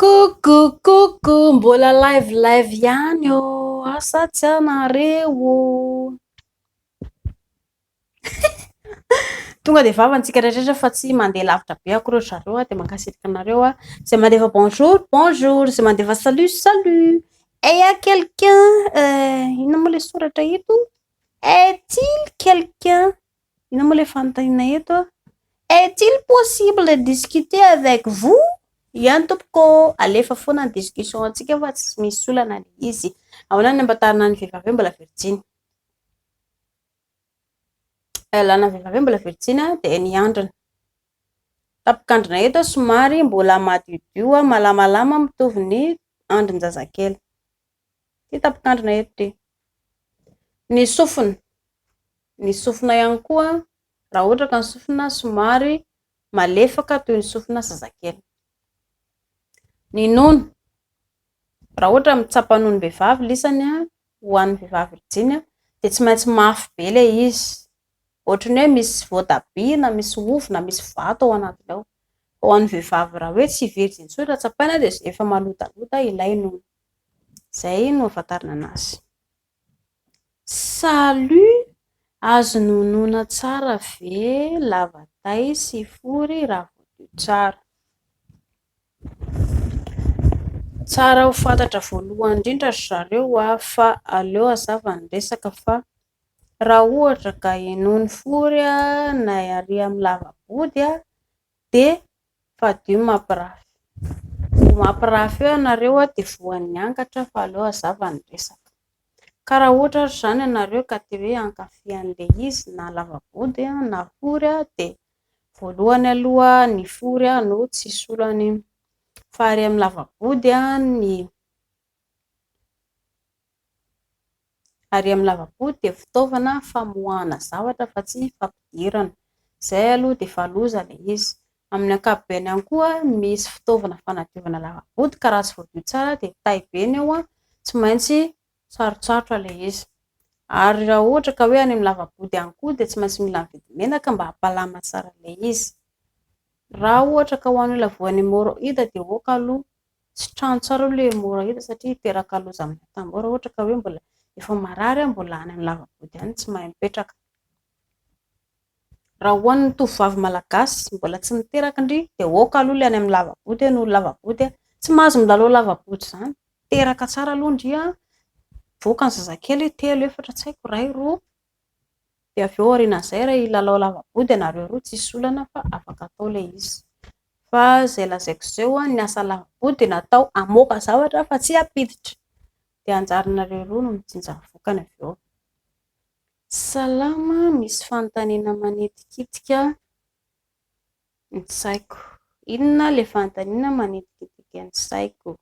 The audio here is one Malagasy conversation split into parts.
Coucou, mbola live ihany ô, asa tsy anareo? Tonga de vavantsika rehetrarehetra fa tsy mandeha lavitra be akory zareo de mankasitraka anareo zay mandefa bonjour, zay mandefa salut. Et y a quelqu'un, ino moa le soratra eto? Est-il quelqu'un? Ino moa le fanontaniana eto? Est-il possible de discuter avec vous? Ihany tompoko, alefa foana ny discussion antsika fa tsy misy olana le izy. Ahoana ny ampatarana ny vehivavy mbola virjiny? Lana vehivavy mbola virjiny de ny andrina. Tapikandrina eto somary mbola madiodio, malamalama mitovy ny andrin-jazakely. Ty tapikandrina eto ty. Ny sofina ihany koa, raha ohatra ka ny sofina somary malefaka toy ny sofina zazakely. Ny nono, raha ohatra mitsapan'ony vehivavy lisany ho an'ny vehivavy virjiny de tsy maintsy mafy be le izy. Ohatrany hoe misy voatabia na misy ovy na misy vato ao anatiny ao. Ho an'ny vehivavy raha hoe tsy virjiny tsotra tsapaina de efa malodalota ilay nono. Zay no afantarana anazy. Salut, azo nonona tsara ve lava tay sy fory raha voadio tsara. Tsara ho fantatra voalohany indrindra zareo fa aleo azava ny resaka fa raha ohatra ka enony fory na ary amin'ny lavabody de fadio mampirafy. Mampirafy eo ianareo de voan'ny miankatra fa aleo azava ny resaka. Ka raha ohatra zany ianareo ka te hoe hankafy an'le izy na lavabody na fory de voalohany aloha ny fory no tsy solany fa ary amin'ny lavabody de fitaovana famoahana zavatra fa tsy fampidirana. Zay aloha de fa loza le izy. Amin'ny ankapobeny ihany koa misy fitaovana fanadiovana lavabody ka raha tsy voadio tsara de taibeny ao tsy maintsy sarotsarotra le izy. Ary raha ohatra ka hoe any amin'ny lavabody ihany koa de tsy maintsy mila mividy menaka mba hampalama tsara le izy. Raha ohatra ka ho an'ny olona voan'ny hémorroïde de oka aloha tsy trano tsara le hémorroïde satria hiteraka loza amin'ny vatana. Raha ohatra ka hoe mbola efa marary mbola any amin'ny lavabody any tsy mahay mipetraka. Raha ho an'ny tovovavy malagasy mbola tsy miteraka indry de oka aloha le any amin'ny lavabody noho lavabody tsy mahazo milalao lavabody zany. Teraka tsara aloha indry voaka ny zazakely 3 4 tsy haiko 1 2 de avy eo aorianan'izay raha ilalao lavabody ianareo roa tsisy olana fa afaka atao le izy. Fa zay lazaiko zao ny asa lavabody de natao hamoaka zavatra fa tsy hampiditra. De anjaranareo roa no mijinja vokany avy eo. Salama, misy fanontaniana manetikitika ny saiko. Inona le fanontaniana manetikitika ny saiko?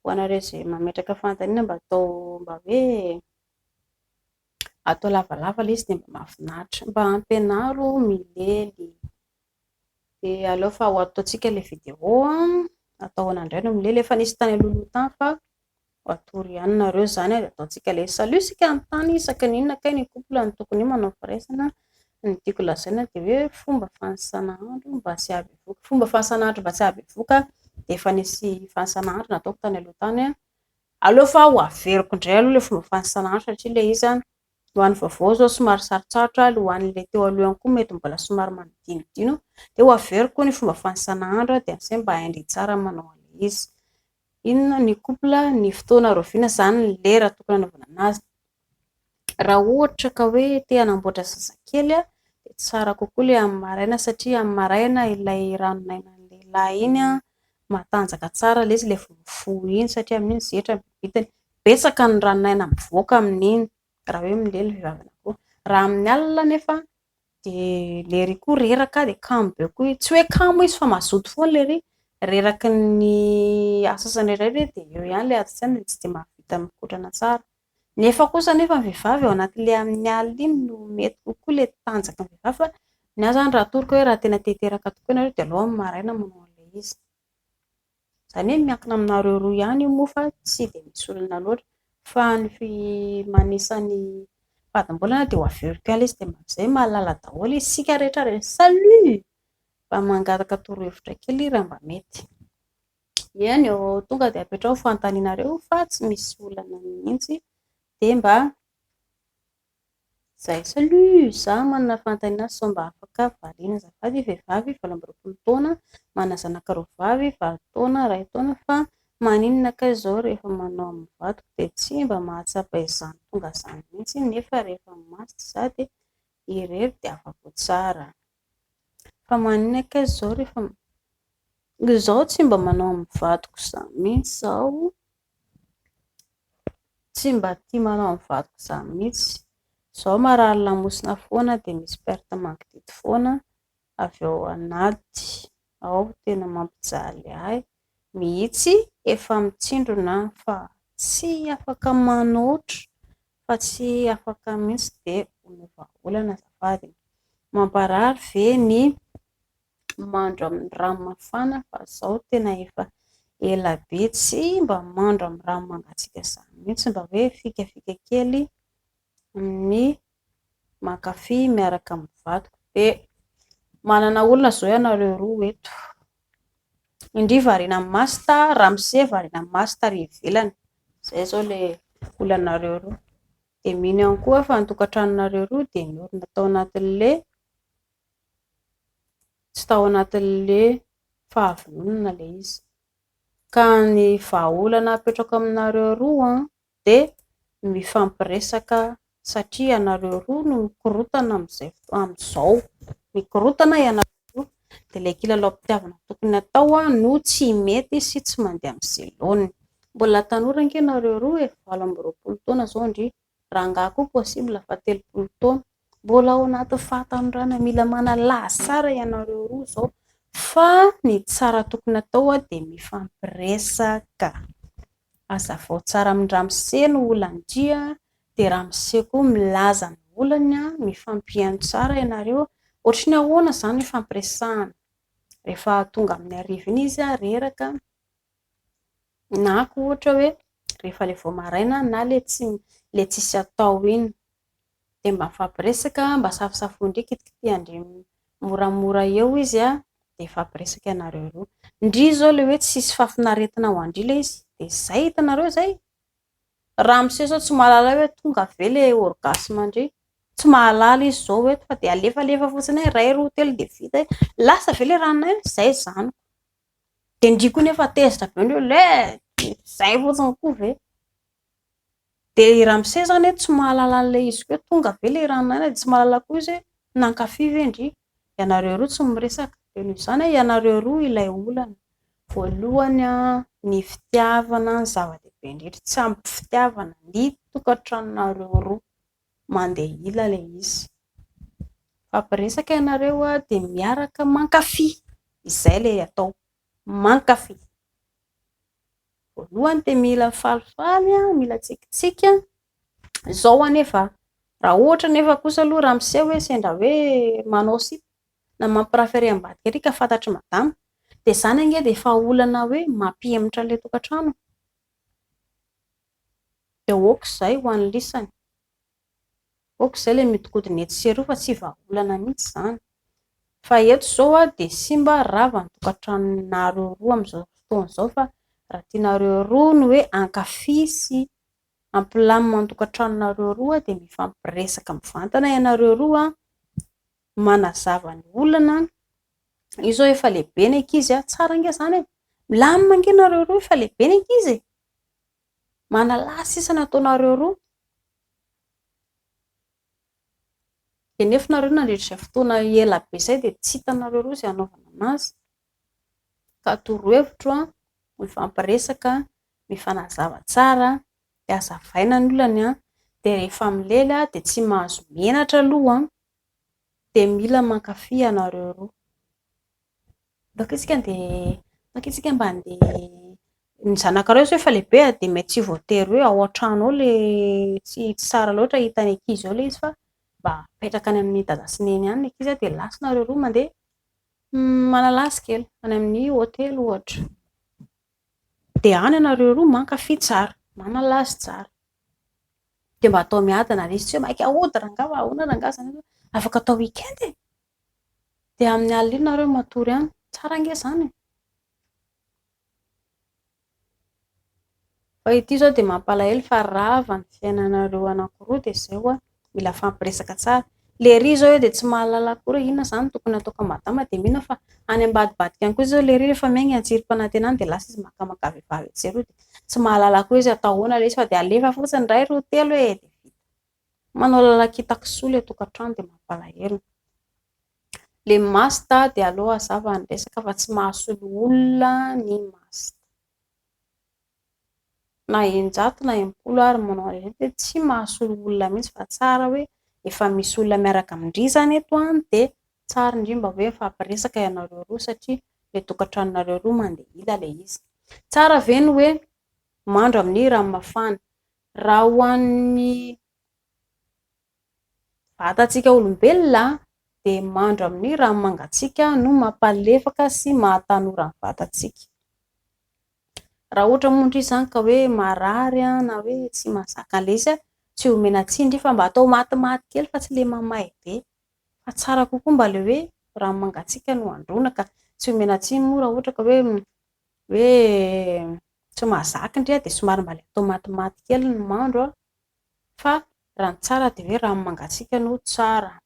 Ho anareo zay mametraka fanontaniana mba hoe atao lavalava le izy de mba mahafinaritra. Mba ampianaro milely. De aleo fa ho ataontsika le vidéo atao anandray no milely efa nisy tany alohaloha tany fa ho atory ihany nareo zany de ataontsika le salut sika anontany isaky ny inona kay ny couple ny tokony manao firaisana. Ny tiako lazaina de hoe fomba fanasana handro mba tsy ahaby voka. Fomba fanasana handro mba tsy ahaby voka de efa nisy fanasana handro nataoko tany aloha tany. Aleo fa ho averiko indray aloha le fomba fanasana handro satria le izy ho an'ny vaovao zao somary sarotsarotra, ho an'ilay teo aloha ihany koa mety mbola somary manodinodino de ho averiko ny fomba fanasana handro de am'izay mba haindry tsara manao an'le izy. Inona ny couple ny fotoana roviana zany ny lera tokony hanaovana anazy. Raha ohatra ka hoe te hanamboatra zazakely de tsara kokoa le amin'ny maraina satria amin'ny maraina ilay ranonainan'ny lehilahy iny matanjaka tsara le izy le vovo iny satria amin'iny zetra vitany. Betsaka ny ranonaina mivoaka amin'iny raha hoe milely vehivavy anankiroa. Raha amin'ny alina nefa de le ry koa reraka de kamo be koa tsy hoe kamo izy fa mazoto foana le ry reraky ny asasany iray de eo ihany le ady-tsaina tsy de mahavita mikotrana tsara. Nefa kosa nefa ny vehivavy ao anatin'le amin'ny alina iny no mety kokoa le tanjaka ny vehivavy fa ny ahy zany raha torika hoe raha tena te hiteraka tokoa ianareo de aleo amin'ny maraina manao an'le izy. Zany hoe miankina aminareo roa ihany io moa fa tsy de misy olana loatra fa ny manisany fadimbolana de ho averiko ihany le izy de am'zay mahalala daholo isika rehetra rehetra. Salut! Mba mangataka torohevitra kely raha mba mety. Eny tonga dia apetrao fanontanianareo fa tsy misy olana mihitsy dia mba izay salut izaho manana fanontaniana sao mba afaka variana azafady vehivavy 18 taona manana zanaka roavavy 20 taona 1 taona fa maninona kay izao rehefa manao amin'ny vadiko dia tsy mba mahatsapa izany tonga izany mihitsy nefa rehefa maty izaho dia irery dia afaka tsara fa maninona kay izao rehefa izaho tsy mba manao amin'ny vadiko izany mihitsy izaho tsy mba tia manao amin'ny vadiko izany mihitsy izao marary lamosina foana dia misy perte mangididy foana avy ao anaty ao tena mampijaly ahy mihitsy efa mitsindrona fa tsy afaka manoatra fa tsy afaka mihitsy dia onovaolana azafady mamparary ve ny mandro amin'ny rano mafana fa izao tena efa ela be tsy mba mandro amin'ny rano mangatsiaka izany mihitsy mba hoe fikafika kely ny mankafy miaraka amin'ny vadiko dia manana olona izao ianareo roa eto indri variana amin'ny masta ramose variana amin'ny masta ry ivelany izay izao ilay olonareo roa dia mino ihany koa fa ny tokantranonareo roa dia niorina tao anatin'ilay tsy tao anatin'ilay fahavononana ilay izy ka ny vahaolana apetrako aminareo roa dia mifampiresaka satria ianareo roa no mikorotana amin'izao mikorotana ianareo roa dia ilay kilalaom-pitiavana tokony atao no tsy mety sy tsy mandeha amin'izay laoniny mbola tanora ange ianareo roa efa 20 taona izao indry rangahy koa possible fa 30 taona mbola ao anaty fahatanorana mila manalaza tsara ianareo roa izao fa ny tsara tokony atao dia mifampiresaka azafao tsara amin'ny ramose no olandria dia ramose koa milaza ny olany mifampihaino tsara ianareo ohatrany ahoana izany mifampiresahana rehefa tonga amin'ny arivony izy reraka na koa ohatra hoe rehefa ilay vao maraina na ilay tsisy atao iny dia mba mifampiresaka mba safisafo indray kitikitihany moramora eo izy dia mifampiresaka ianareo roa indri izao ilay hoe tsisy fafinaretina ho andry ilay izy dia izay hitanareo izay ramose izao tsy mahalala hoe tonga ve ilay orgasme indray tsy mahalala izy izao hoe fa dia alefalefa fotsiny iray roa telo dia vita lasa ve ilay ranona iny izay izany dia indri koa nefa tezitra be indreo le izay fotsiny koa ve dia ramose izany hoe tsy mahalala an'ilay izy koa tonga ve ilay ranona iny dia tsy mahalala koa izy hoe nankafy ve indry ianareo roa tsy miresaka dia noho izany ianareo roa ilay olana voalohany ny fitiavana ny zava-dehibe indrindra tsy ampy fitiavana ny tokantranonareo roa mandeha ila ilay izy fampiresaka ianareo dia miaraka mankafy izay ilay atao mankafy voalohany dia mila falifaly mila tsikitsiky izao anefa raha ohatra nefa kosa aloha ramose hoe sendra hoe manao sipa na mampirafere ambadika ery ka fantatry madama dia izany ange dia efa olana hoe mampihemitra an'ilay tokantrano dia oka izay ho an'ny lisany oka izay ilay mitikodina etsy sy eroa fa tsy vahaolana mihitsy izany fa eto izao dia sy mba rava ny tokantranonareo roa amin'izao fotoana izao fa raha tianareo roa no hoe ankafy sy ampilamina ny tokantranonareo roa dia mifampiresaka mivantana ianareo roa manazava ny olana izao efa lehibe ny ankizy tsara ange izany milamina ange ianareo roa efa lehibe ny ankizy manalahy sisa nataonareo roa dia nefa nareo nandritra fotoana ela be izay dia tsy hitanareo roa izay hanaovana anazy ka torohevitro mifampiresaka mifanazava tsara dia hazavaina ny olany dia rehefa milely dia tsy mahazo menatra aloha dia mila mankafy ianareo roa dakitsika dia dakitsika mba andeha ny zanakareo izao efa lehibe dia mety tsy voatery hoe ao an-trano ao ilay tsy tsara loatra hitany ankizy ao ilay izy fa mba apetraka any amin'ny dada sy neny any ny ankizy dia lasinareo roa mandeha manalazy kely any amin'ny hotely ohatra dia any ianareo roa mankafy tsara manalazy tsara dia mba atao miadana ilay izy tsy hoe maika ahody rangahy ahoana rangahy izany afaka atao weekend dia amin'ny alina ianareo matory any tsara ange izany Fa ity zao de mampalahelo fa rava ny fiainanareo anankiroa de zay ho mila fampiresaka tsara. Le ry zao de tsy mahalala akory inona zany tokony atao kambadama de mino fa any ambadibadika any koa zao le ry rehefa miaigny antsirim-panantenana de lasa izy makamaka vehivavy etsery de tsy mahalala akory izy atao ahoana le izy fa de alefa fotsiny ray roa telo de vita. Manao lalakitakisoa le tokantrano de mampalahelo. Le masta de aleo azava ny resaka fa tsy mahasolo olona ny masta. Na eninjato na enimpolo ary manao an'ireny de tsy mahasolo olona mihitsy fa tsara hoe efa misy olona miaraka amindry zany eto any de tsara indrindra hoe mifampiresaka ianareo roa satria le tokantranonareo roa mandeha ila le izy. Tsara ve ny hoe mandro amin'ny ranomafana. Raha ho an'ny vatantsika olombelona de mandro amin'ny ranomangatsiaka no mampalefaka sy mahatanora ny vatantsika. Raha ohatra moa izany ka hoe marary na hoe tsy mahazaka an'le izy tsy omena tsindry fa mba atao matimaty kely fa tsy le mamay be. Fa tsara kokoa mba le hoe ranomangatsiaka no androana ka tsy omena tsiny moa raha ohatra ka hoe tsy mahazaka indray de somary mba le atao matimaty kely ny mandro fa raha ny tsara de hoe ranomangatsiaka no tsara.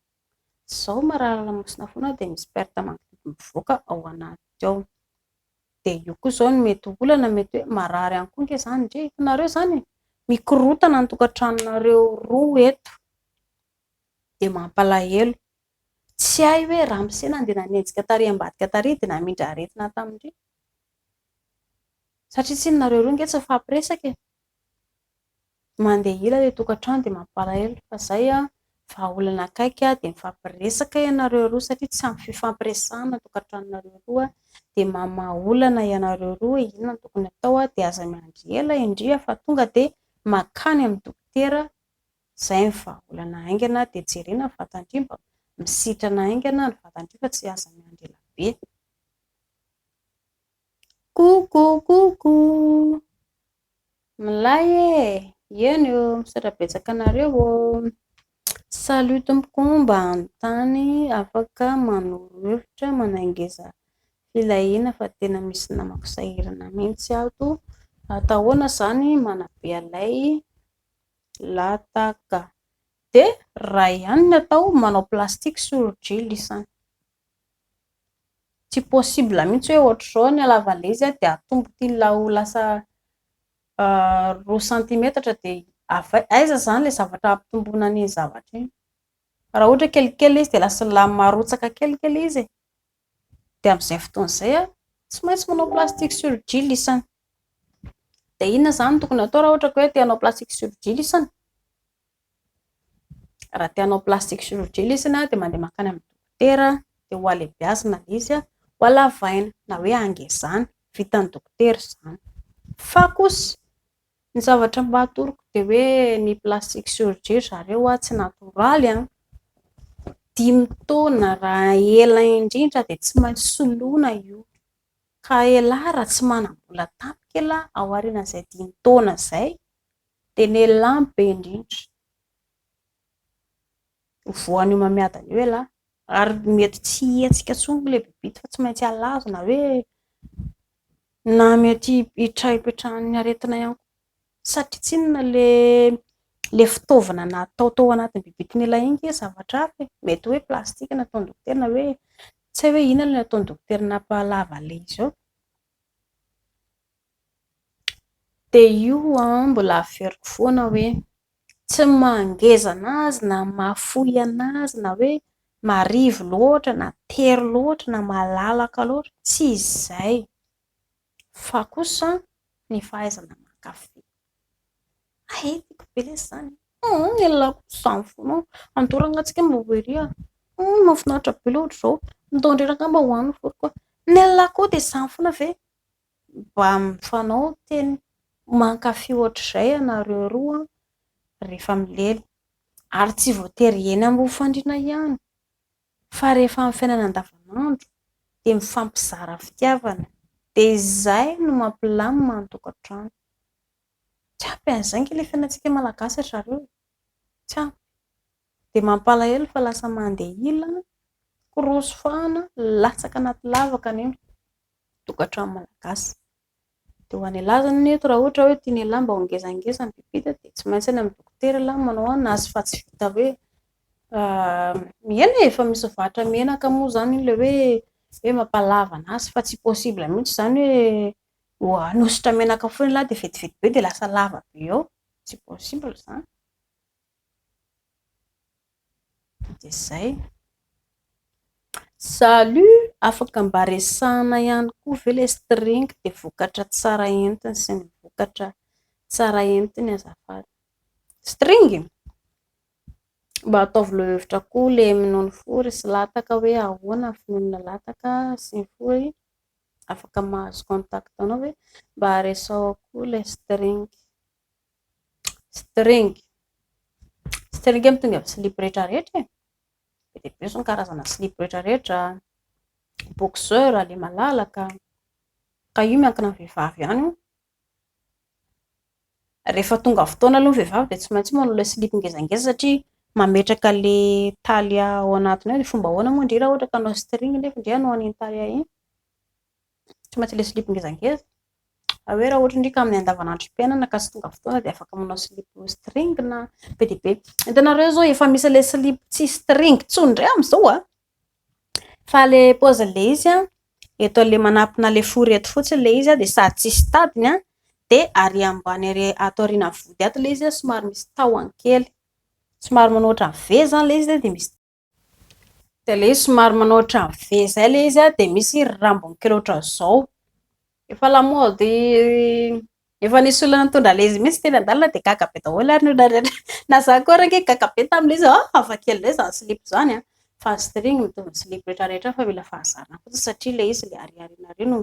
Zao marary lamosina foana de misy perte manodidina mivoaka ao anaty ao. De io koa zao no mety olana mety hoe marary ihany koa nke zany ndre hitanareo zany mikorotana ny tokantranonareo roa eto de mampalahelo. Tsy hay hoe ramose nandeha nanenjika tary ambadika tary de namindra aretina tamindry satria tsy nareo roa nge tsy mifampiresaka mandeha ila le tokantrano de mampalahelo fa zay vahaolana akaiky de mifampiresaka ianareo roa satria tsy ampy fifampiresahana tokantranonareo roa de mamaolana ianareo roa inona no tokony atao de aza miandry ela indria fa tonga de makany amin'ny dokotera. Zay ny vahaolana aingana de jerena ny vatandry mba misitrana aingana ny vatandry fa tsy aza miandry ela be. Coucou milay eny eo misaotra-betsaka anareo salut tompoko mba anontany afaka manoro hevitra manaingeza filahiana fa tena misy namako sahirana mihitsy ato atahoana zany manabe alay lataka de raha ihany ny atao manao plastique surgile isany tsy possible mihitsy hoe ohatr'izao ny halavana izy de atombo tila ho lasa 2 cm de aiza zany le zavatra ampitomboina ny zavatra iny. Raha ohatra kelikely izy de lasa marotsaka kelikely izy de amin'izay fotoana izay tsy maintsy manao plastique surgile isany. De inona zany tokony atao raha ohatra ka hoe te hanao plastique surgile isany? Raha te hanao plastique surgile isany de mandeha makany amin'ny dokotera de ho alebiazina izy ho alavaina na hoe angezana vitan'ny dokotera izany. Fa kosa ny zavatra mba atoroko de hoe ny plastique surgile zareo tsy natoraly 5 taona raha ela indrindra de tsy maintsy soloina io ka ela raha tsy manam-bola tampoka ela ao aorian'izay 5 taona izay de nialamo be indrindra. Voanio mamiadana io ela ary mety tsy hetsika tsongo le bibity fa tsy maintsy alazo na hoe na mety hipetrahan'ny aretina ihany satria tsy inona le fitaovana natao tao anatin'ny bibity ela iny ke zavatra hafa mety hoe plastika nataon'ny dokotera na hoe tsy hay hoe inona no nataon'ny dokotera nampalava le izy ao. De io mbola averiko foana hoe tsy mangeza anazy na mahafoy anazy na hoe marivo loatra na tery loatra na malalaka loatra tsy izay fa kosa ny fahaizana mankafy. Tiako be le zany ela kosa foana andorana antsika mba ho ery mahafinaritra be loatra zao nitaondrena angamba ho an'ny foroko ny ela koa de zany foana ve mba mifanao teny mankafy ohatr'izay ianareo roa rehefa milely ary tsy voatery eny amin'ny fandriana ihany fa rehefa amin'ny fiainana andavanandro de mifampizara fitiavana de izay no mampilamina ny tokantrano. Tsy ampy an'izay ange le fiainantsika malagasy zareo tsy ampy de mampalahelo fa lasa mandeha ila korosofahana latsaka anaty lavaka ny tokantrano malagasy. dia ho any alazany eto raha ohatra hoe tiany lamba ho ngezangeza ny bibita dia tsy maintsy any amin'ny dokotera lamba manao anazy fa tsy vita hoe miena efa misy vatra menaka moa zany ilay hoe mampalava anazy fa tsy possible mihitsy zany hoe anositra menaka foana lahy dia vetivety be dia lasa lava be ao tsy possible zany dia zay. Salut, afaka mba resahana ihany koa ve ilay string dia vokatra tsara entiny sy ny vokatra tsara entiny azafady. String mba ataovy lohevitra koa ilay minony fory sy lataka hoe ahoana finonona lataka sy ny fory afaka mahazo contact anao hoe mba haresao koa ilay string string amin'ny tonga amin'ny slip rehetra rehetra be dia be zao ny karazana slip rehetra rehetra boxeur ilay malalaka ka io miankina amin'ny vehivavy ihany io. Rehefa tonga fotoana aloha ny vehivavy dia tsy maintsy manao ilay slip ngezangeza satria mametraka ilay taly ao anatiny ao. Fomba ahoana moa indrindra raha ohatra ka hanao string nefa indray hanao an'iny taly iny tsy maintsy ilay slip ngezangeza. Hoe raha ohatra ndrika amin'ny andavanandrom-piainana ka tsy tonga fotoana dia afaka manao slip string na be dia be. Hitanareo zao efa misy ilay slip tsy string tsony indray amin'izao fa ilay paozin'ilay izy eto ilay manampina ilay fory eto fotsiny ilay izy dia sady tsisy tadiny dia ary ambany ary ato aoriana vody ato ilay izy somary misy tahony kely somary manao ohatran'ny V zany ilay izy dia misy dia ilay izy somary manao ohatran'ny V izay ilay izy dia misy rambony kely ohatran'izao. Efa lamaody efa nisy olona nitondra ilay izy mihitsy teny an-dalana dia gaga be daholo ary ny olona rehetra na za koa range gaga be tamin'ilay izy hafakely ilay izany slip izany fa string mitovy ny slip rehetra rehetra fa mila fahazarana fotsiny satria ilay izy ilay ariariana ireo no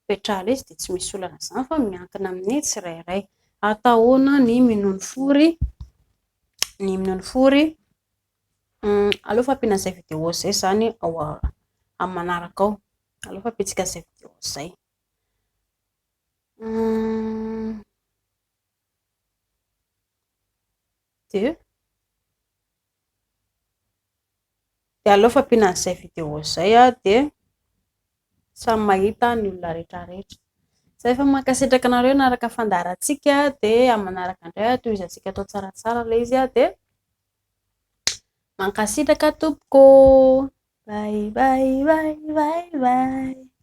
petrahala izy dia tsy misy olana izany fa miankina amin'ny tsirairay. Atahoana ny minony fory aleo fampiana izay vidéo izay zany amin'ny manaraka ao aleo fampiantsika izay vidéo izay. Dia aleo fampiana izay vidéo izay dia samy mahita ny olona rehetra rehetra. Zay efa mankasitraka anareo naraka fandaharantsika dia amin'ny manaraka indray tohizantsika atao tsaratsara ilay izy dia mankasitraka tompoko. Bye bye bye bye bye.